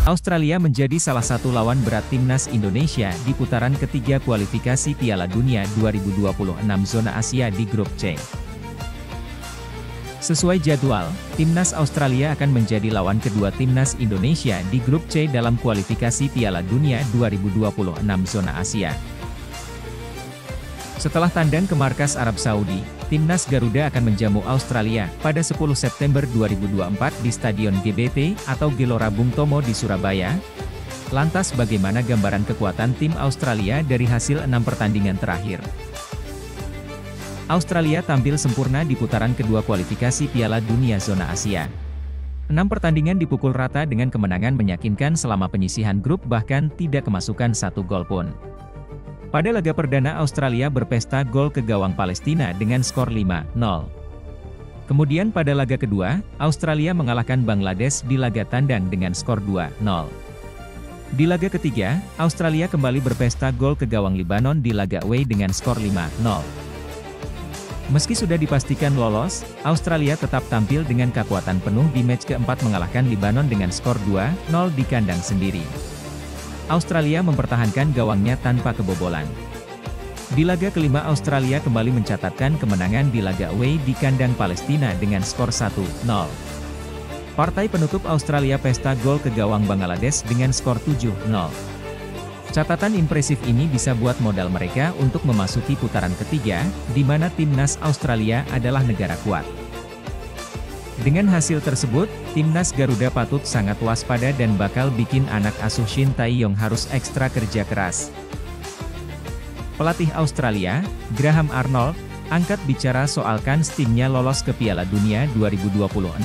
Australia menjadi salah satu lawan berat timnas Indonesia di putaran ketiga kualifikasi Piala Dunia 2026 zona Asia di grup C. Sesuai jadwal, timnas Australia akan menjadi lawan kedua timnas Indonesia di grup C dalam kualifikasi Piala Dunia 2026 zona Asia. Setelah tandang ke markas Arab Saudi, timnas Garuda akan menjamu Australia pada 10 September 2024 di Stadion GBT atau Gelora Bung Tomo di Surabaya. Lantas bagaimana gambaran kekuatan tim Australia dari hasil 6 pertandingan terakhir? Australia tampil sempurna di putaran kedua kualifikasi Piala Dunia zona Asia. 6 pertandingan dipukul rata dengan kemenangan meyakinkan selama penyisihan grup, bahkan tidak kemasukan satu gol pun. Pada laga perdana Australia berpesta gol ke gawang Palestina dengan skor 5-0. Kemudian pada laga kedua, Australia mengalahkan Bangladesh di laga tandang dengan skor 2-0. Di laga ketiga, Australia kembali berpesta gol ke gawang Lebanon di laga away dengan skor 5-0. Meski sudah dipastikan lolos, Australia tetap tampil dengan kekuatan penuh di match keempat mengalahkan Lebanon dengan skor 2-0 di kandang sendiri. Australia mempertahankan gawangnya tanpa kebobolan. Di laga kelima Australia kembali mencatatkan kemenangan di laga away di kandang Palestina dengan skor 1-0. Partai penutup Australia pesta gol ke gawang Bangladesh dengan skor 7-0. Catatan impresif ini bisa buat modal mereka untuk memasuki putaran ketiga, di mana timnas Australia adalah negara kuat. Dengan hasil tersebut, timnas Garuda patut sangat waspada dan bakal bikin anak asuh Shin Tae-yong harus ekstra kerja keras. Pelatih Australia, Graham Arnold, angkat bicara soal kans timnya lolos ke Piala Dunia 2026.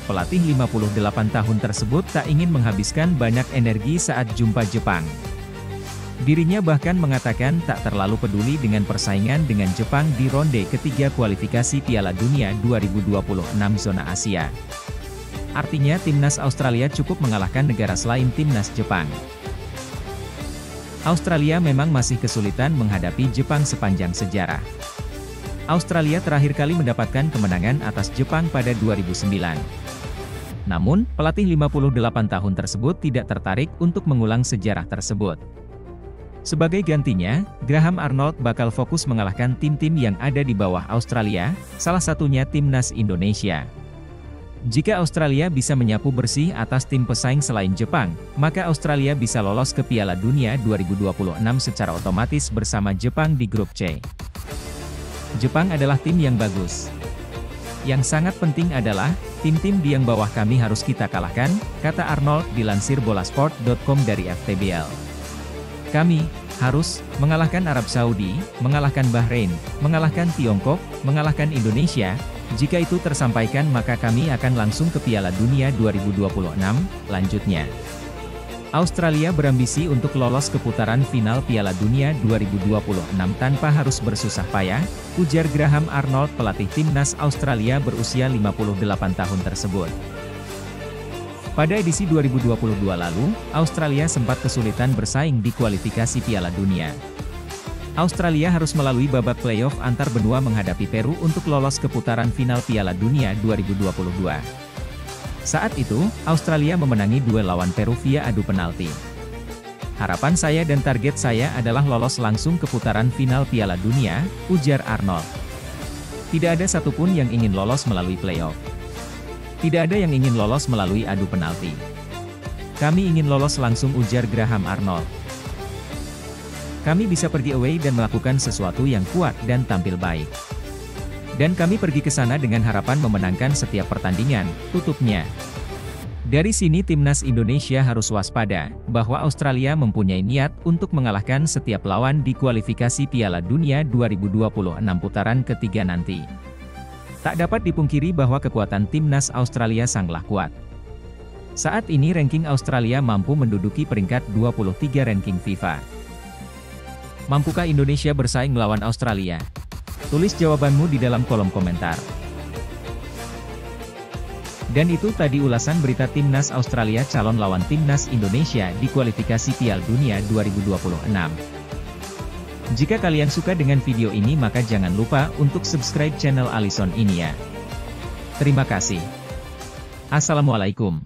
Pelatih 58 tahun tersebut tak ingin menghabiskan banyak energi saat jumpa Jepang. Dirinya bahkan mengatakan tak terlalu peduli dengan persaingan dengan Jepang di ronde ketiga kualifikasi Piala Dunia 2026 zona Asia. Artinya timnas Australia cukup mengalahkan negara selain timnas Jepang. Australia memang masih kesulitan menghadapi Jepang sepanjang sejarah. Australia terakhir kali mendapatkan kemenangan atas Jepang pada 2009. Namun, pelatih 58 tahun tersebut tidak tertarik untuk mengulang sejarah tersebut. Sebagai gantinya, Graham Arnold bakal fokus mengalahkan tim-tim yang ada di bawah Australia, salah satunya timnas Indonesia. Jika Australia bisa menyapu bersih atas tim pesaing selain Jepang, maka Australia bisa lolos ke Piala Dunia 2026 secara otomatis bersama Jepang di grup C. Jepang adalah tim yang bagus. Yang sangat penting adalah, tim-tim di yang bawah kami harus kita kalahkan, kata Arnold dilansir bolasport.com dari FTBL. Kami harus mengalahkan Arab Saudi, mengalahkan Bahrain, mengalahkan Tiongkok, mengalahkan Indonesia. Jika itu tersampaikan maka kami akan langsung ke Piala Dunia 2026, lanjutnya. Australia berambisi untuk lolos ke putaran final Piala Dunia 2026 tanpa harus bersusah payah, ujar Graham Arnold pelatih timnas Australia berusia 58 tahun tersebut. Pada edisi 2022 lalu, Australia sempat kesulitan bersaing di kualifikasi Piala Dunia. Australia harus melalui babak playoff antar benua menghadapi Peru untuk lolos ke putaran final Piala Dunia 2022. Saat itu, Australia memenangi duel lawan Peru via adu penalti. Harapan saya dan target saya adalah lolos langsung ke putaran final Piala Dunia, ujar Arnold. Tidak ada satupun yang ingin lolos melalui playoff. Tidak ada yang ingin lolos melalui adu penalti. Kami ingin lolos langsung, ujar Graham Arnold. Kami bisa pergi away dan melakukan sesuatu yang kuat dan tampil baik. Dan kami pergi ke sana dengan harapan memenangkan setiap pertandingan, tutupnya. Dari sini timnas Indonesia harus waspada, bahwa Australia mempunyai niat untuk mengalahkan setiap lawan di kualifikasi Piala Dunia 2026 putaran ketiga nanti. Tak dapat dipungkiri bahwa kekuatan timnas Australia sangatlah kuat. Saat ini ranking Australia mampu menduduki peringkat 23 ranking FIFA. Mampukah Indonesia bersaing melawan Australia? Tulis jawabanmu di dalam kolom komentar. Dan itu tadi ulasan berita timnas Australia calon lawan timnas Indonesia di kualifikasi Piala Dunia 2026. Jika kalian suka dengan video ini maka jangan lupa untuk subscribe channel Alison ini ya. Terima kasih. Assalamualaikum.